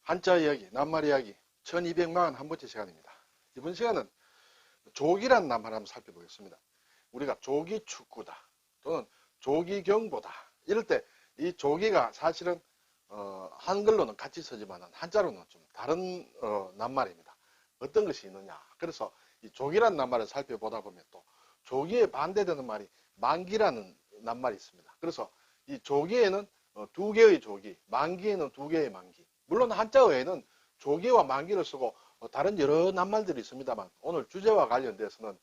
한자 이야기, 낱말 이야기 1241번째 시간입니다. 이번 시간은 조기란 낱말 한번 살펴보겠습니다. 우리가 조기축구다 또는 조기경보다 이럴 때 이 조기가 사실은 한글로는 같이 쓰지만 한자로는 좀 다른 낱말입니다. 어떤 것이 있느냐. 그래서 이 조기란 낱말을 살펴보다 보면 또 조기에 반대되는 말이 만기라는 낱말이 있습니다. 그래서 이 조기에는 두 개의 조기, 만기에는 두 개의 만기. 물론 한자 외에는 조기와 만기를 쓰고 다른 여러 낱말들이 있습니다만 오늘 주제와 관련돼서는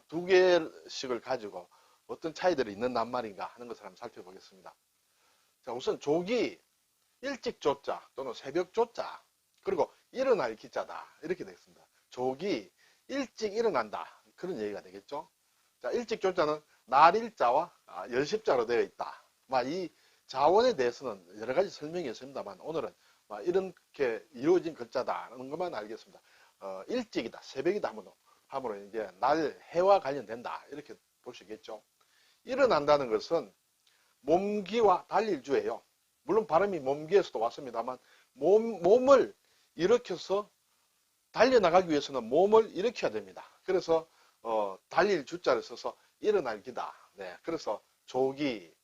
두 개씩을 가지고 어떤 차이들이 있는 낱말인가 하는 것을 한번 살펴보겠습니다. 자, 우선 조기, 일찍 조자 또는 새벽 조자, 그리고 일어날 기자다 이렇게 되겠습니다. 조기, 일찍 일어난다 그런 얘기가 되겠죠. 자, 일찍 조자는 날일자와 열십자로 되어 있다. 이 자원에 대해서는 여러 가지 설명이 있습니다만 오늘은 이렇게 이루어진 글자다라는 것만 알겠습니다. 일찍이다, 새벽이다 하므로 이제 날, 해와 관련된다 이렇게 보시겠죠. 일어난다는 것은 몸기와 달릴주예요. 물론 발음이 몸기에서도 왔습니다만 몸을 일으켜서 달려나가기 위해서는 몸을 일으켜야 됩니다. 그래서 달릴 주자를 써서 일어날 기다. 네, 그래서 조기.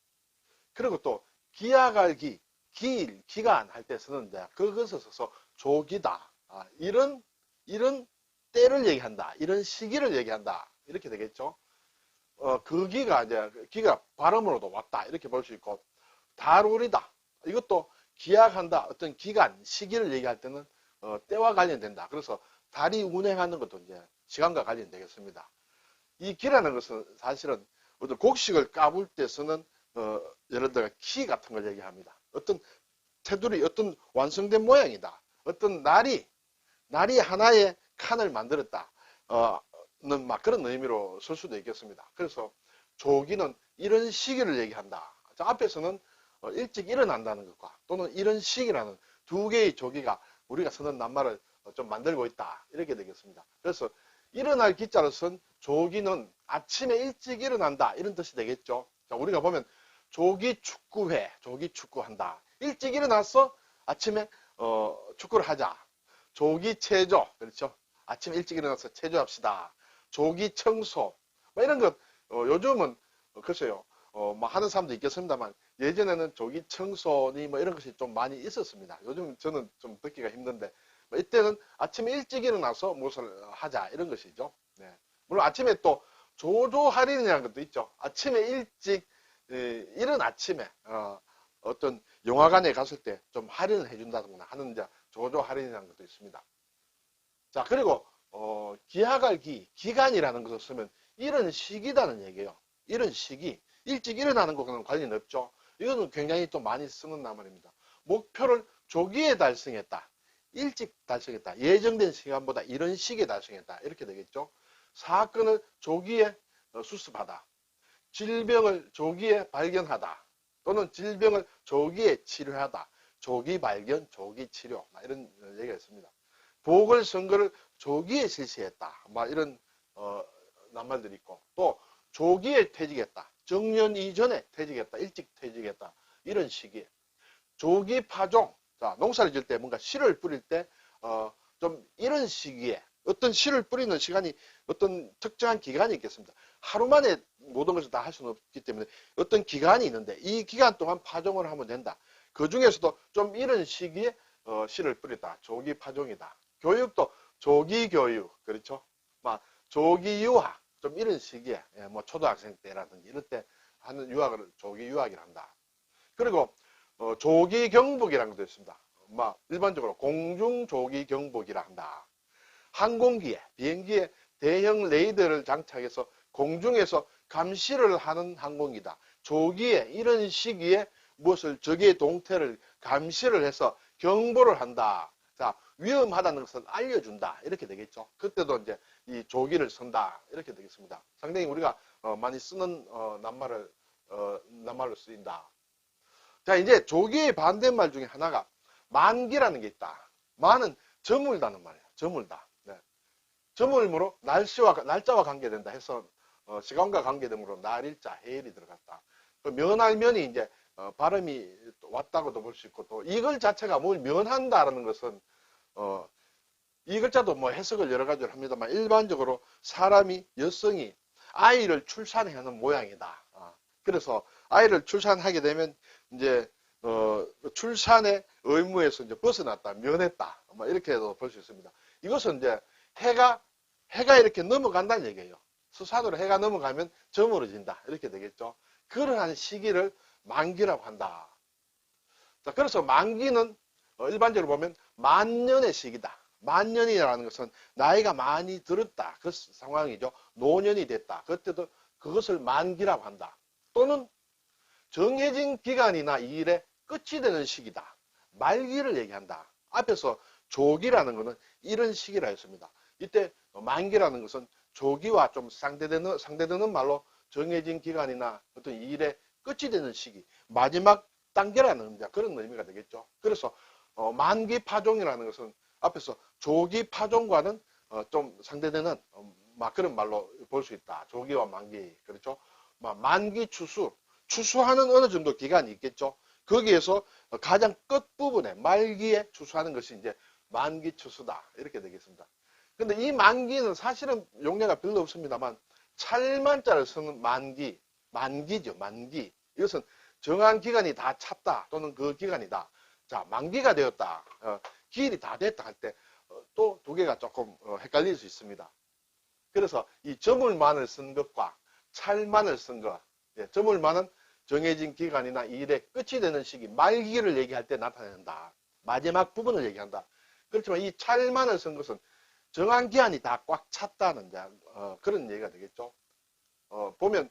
그리고 또 기약할 기, 기일, 기간 할 때 쓰는데 그것을 써서 조기다. 이런 때를 얘기한다. 이런 시기를 얘기한다. 이렇게 되겠죠. 그 기가 이제 기가 발음으로도 왔다. 이렇게 볼 수 있고 다루리다. 이것도 기약한다. 어떤 기간, 시기를 얘기할 때는 때와 관련된다. 그래서 달이 운행하는 것도 이제 시간과 관련되겠습니다. 이 기라는 것은 사실은 어떤 곡식을 까불 때 쓰는 예를 들어 키 같은 걸 얘기합니다. 어떤 테두리, 어떤 완성된 모양이다. 어떤 날이 하나의 칸을 만들었다. 는 그런 의미로 쓸 수도 있겠습니다. 그래서 조기는 이런 시기를 얘기한다. 자, 앞에서는 일찍 일어난다는 것과 또는 이런 시기라는 두 개의 조기가 우리가 쓰는 낱말을 좀 만들고 있다. 이렇게 되겠습니다. 그래서 일어날 기자로 쓴 조기는 아침에 일찍 일어난다. 이런 뜻이 되겠죠. 자, 우리가 보면 조기축구회, 조기축구한다. 일찍 일어나서 아침에 축구를 하자. 조기체조, 그렇죠. 아침에 일찍 일어나서 체조합시다. 조기청소, 이런 것 요즘은 글쎄요 하는 사람도 있겠습니다만 예전에는 조기청소니 이런 것이 좀 많이 있었습니다. 요즘 저는 좀 듣기가 힘든데 이때는 아침에 일찍 일어나서 무엇을 하자 이런 것이죠. 네. 물론 아침에 또 조조할인이라는 것도 있죠. 아침에 일찍 이른 아침에 어떤 영화관에 갔을 때 좀 할인을 해준다거나 하는 조조할인이라는 것도 있습니다. 자, 그리고 기약할 기간이라는 것을 쓰면 이런 시기다는 얘기예요. 이런 시기, 일찍 일어나는 것과는 관련이 없죠. 이거는 굉장히 또 많이 쓰는 낱말입니다. 목표를 조기에 달성했다. 일찍 달성했다. 예정된 시간보다 이런 시기에 달성했다. 이렇게 되겠죠. 사건을 조기에 수습하다. 질병을 조기에 발견하다. 또는 질병을 조기에 치료하다. 조기 발견, 조기 치료. 이런 얘기가 있습니다. 보궐선거를 조기에 실시했다. 이런 낱말들이 있고 또 조기에 퇴직했다. 정년 이전에 퇴직했다. 일찍 퇴직했다. 이런 시기에 조기 파종. 자, 농사를 지을 때 뭔가 씨를 뿌릴 때 좀 이런 시기에 어떤 씨를 뿌리는 시간이 어떤 특정한 기간이 있겠습니다. 하루 만에 모든 것을 다 할 수는 없기 때문에 어떤 기간이 있는데 이 기간 동안 파종을 하면 된다. 그 중에서도 좀 이런 시기에 씨를 뿌렸다. 조기 파종이다. 교육도 조기 교육, 그렇죠? 조기 유학, 좀 이런 시기에, 초등학생 때라든지 이럴 때 하는 유학을 조기 유학이라 한다. 그리고, 조기 경복이라는 것도 있습니다. 일반적으로 공중 조기 경복이라 한다. 항공기에, 비행기에 대형 레이더를 장착해서 공중에서 감시를 하는 항공기다. 조기에, 이런 시기에 무엇을 적의 동태를 감시를 해서 경보를 한다. 자, 위험하다는 것을 알려준다. 이렇게 되겠죠. 그때도 이제 이 조기를 쓴다. 이렇게 되겠습니다. 상당히 우리가 많이 쓰는 낱말로 쓰인다. 자, 이제 조기의 반대말 중에 하나가 만기라는 게 있다. 만은 저물다는 말이에요. 저물다. 네. 저물므로 날짜와 관계된다 해서 시간과 관계 등으로 날일자, 해일이 들어갔다. 그 면할면이 이제 발음이 왔다고도 볼 수 있고, 또 이글 자체가 뭘 면한다라는 것은 이 글자도 뭐 해석을 여러 가지로 합니다만, 일반적으로 사람이, 여성이 아이를 출산하는 모양이다. 그래서 아이를 출산하게 되면 이제 출산의 의무에서 이제 벗어났다, 면했다, 뭐 이렇게도 볼 수 있습니다. 이것은 이제 해가 이렇게 넘어간다는 얘기예요. 수산으로 해가 넘어가면 저물어진다, 이렇게 되겠죠. 그러한 시기를 만기라고 한다. 자, 그래서 만기는 일반적으로 보면 만년의 시기다. 만년이라는 것은 나이가 많이 들었다, 그 상황이죠. 노년이 됐다. 그때도 그것을 만기라고 한다. 또는 정해진 기간이나 일의 끝이 되는 시기다, 말기를 얘기한다. 앞에서 조기라는 것은 이런 시기라 했습니다. 이때 만기라는 것은 조기와 좀 상대되는 말로 정해진 기간이나 어떤 일의 끝이 되는 시기, 마지막 단계라는 그런 의미가 되겠죠. 그래서 만기 파종이라는 것은 앞에서 조기 파종과는 좀 상대되는 그런 말로 볼 수 있다. 조기와 만기. 그렇죠. 만기 추수하는 어느 정도 기간이 있겠죠. 거기에서 가장 끝부분에 말기에 추수하는 것이 이제 만기 추수다, 이렇게 되겠습니다. 근데 이 만기는 사실은 용례가 별로 없습니다만, 찰만자를 쓰는 만기죠. 만기. 이것은 정한 기간이 다 찼다, 또는 그 기간이다. 자, 만기가 되었다, 기일이 다 됐다 할 때 또 두 개가 조금 헷갈릴 수 있습니다. 그래서 이 저물만을 쓴 것과 찰만을 쓴 것, 저물만은 정해진 기간이나 일의 끝이 되는 시기, 말기를 얘기할 때 나타낸다. 마지막 부분을 얘기한다. 그렇지만 이 찰만을 쓴 것은 정한 기한이 다 꽉 찼다는 그런 얘기가 되겠죠. 보면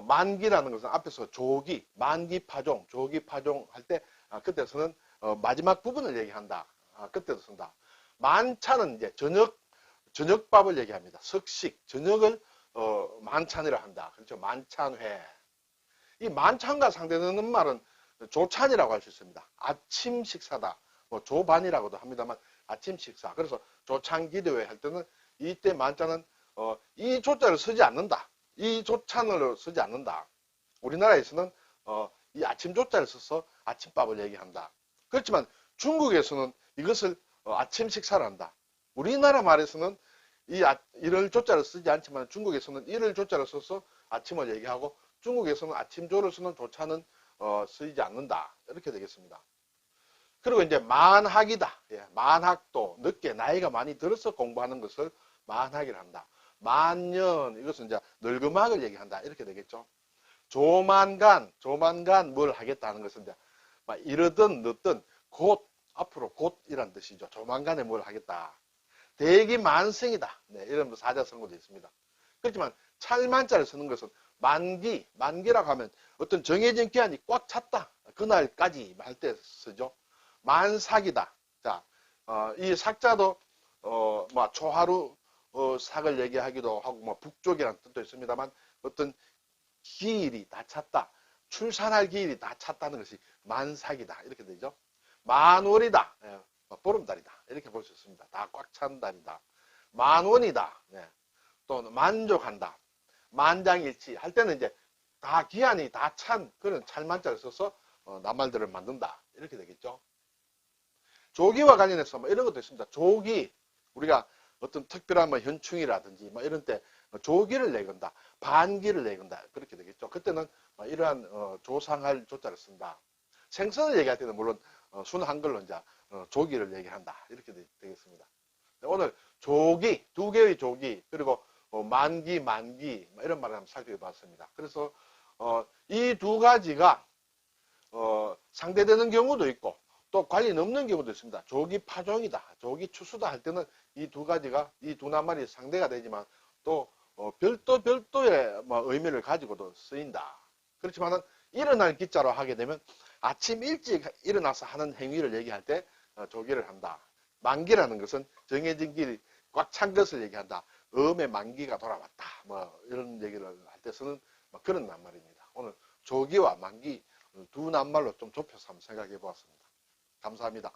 만기라는 것은 앞에서 조기, 만기 파종, 조기 파종 할 때 그때서는 마지막 부분을 얘기한다. 그때도 쓴다. 만찬은 이제 저녁밥을 얘기합니다. 석식, 저녁을 만찬이라 한다. 그렇죠. 만찬회. 이 만찬과 상대되는 말은 조찬이라고 할 수 있습니다. 아침 식사다. 뭐 조반이라고도 합니다만 아침 식사. 그래서 조찬 기도회 할 때는 이때 만찬은 이 조자를 쓰지 않는다. 이 조찬을 쓰지 않는다. 우리나라에서는 이 아침 조자를 써서 아침밥을 얘기한다. 그렇지만 중국에서는 이것을 아침 식사를 한다. 우리나라 말에서는 이를 조자를 쓰지 않지만 중국에서는 이를 조자를 써서 아침을 얘기하고, 중국에서는 아침조를 쓰는 조차는 쓰이지 않는다, 이렇게 되겠습니다. 그리고 이제 만학이다. 만학도 늦게 나이가 많이 들어서 공부하는 것을 만학이라 한다. 만년, 이것은 이제 늙음학을 얘기한다, 이렇게 되겠죠. 조만간 뭘 하겠다는 것은 이제 이르든 늦든 곧, 앞으로 곧이란 뜻이죠. 조만간에 뭘 하겠다. 대기만성이다. 이런 사자성어도 있습니다. 그렇지만 찰만자를 쓰는 것은 만기라고 하면 어떤 정해진 기한이 꽉 찼다, 그날까지 할 때 쓰죠. 만삭이다. 자, 이 삭자도 초하루 삭을 얘기하기도 하고, 북쪽이라는 뜻도 있습니다만, 어떤 기일이 다 찼다, 출산할 기일이 다 찼다는 것이 만삭이다, 이렇게 되죠. 만월이다. 보름달이다, 이렇게 볼 수 있습니다. 다 꽉 찬 달이다. 만원이다. 또는 만족한다. 만장일치 할 때는 이제 다 기한이 다 찬 그런 찰만자를 써서 낱말들을 만든다, 이렇게 되겠죠. 조기와 관련해서 이런 것도 있습니다. 조기, 우리가 어떤 특별한 현충이라든지 이런 때 조기를 내건다, 반기를 내건다, 그렇게 되겠죠. 그때는 이러한 조상할 조자를 쓴다. 생선을 얘기할 때는 물론 순 한글로 이제 조기를 얘기한다, 이렇게 되겠습니다. 오늘 조기, 두 개의 조기, 그리고 만기 이런 말을 한번 살펴봤습니다. 그래서 이 두 가지가 상대되는 경우도 있고 또 관련 없는 경우도 있습니다. 조기 파종이다, 조기 추수다 할 때는 이 두 가지가, 이 두 낱말이 상대가 되지만 또 별도의 의미를 가지고도 쓰인다. 그렇지만은 일어날 기자로 하게 되면 아침 일찍 일어나서 하는 행위를 얘기할 때 조기를 한다. 만기라는 것은 정해진 길이 꽉 찬 것을 얘기한다. 음의 만기가 돌아왔다, 이런 얘기를 할 때 쓰는 그런 낱말입니다. 오늘 조기와 만기 두 낱말로 좀 좁혀서 한번 생각해 보았습니다. 감사합니다.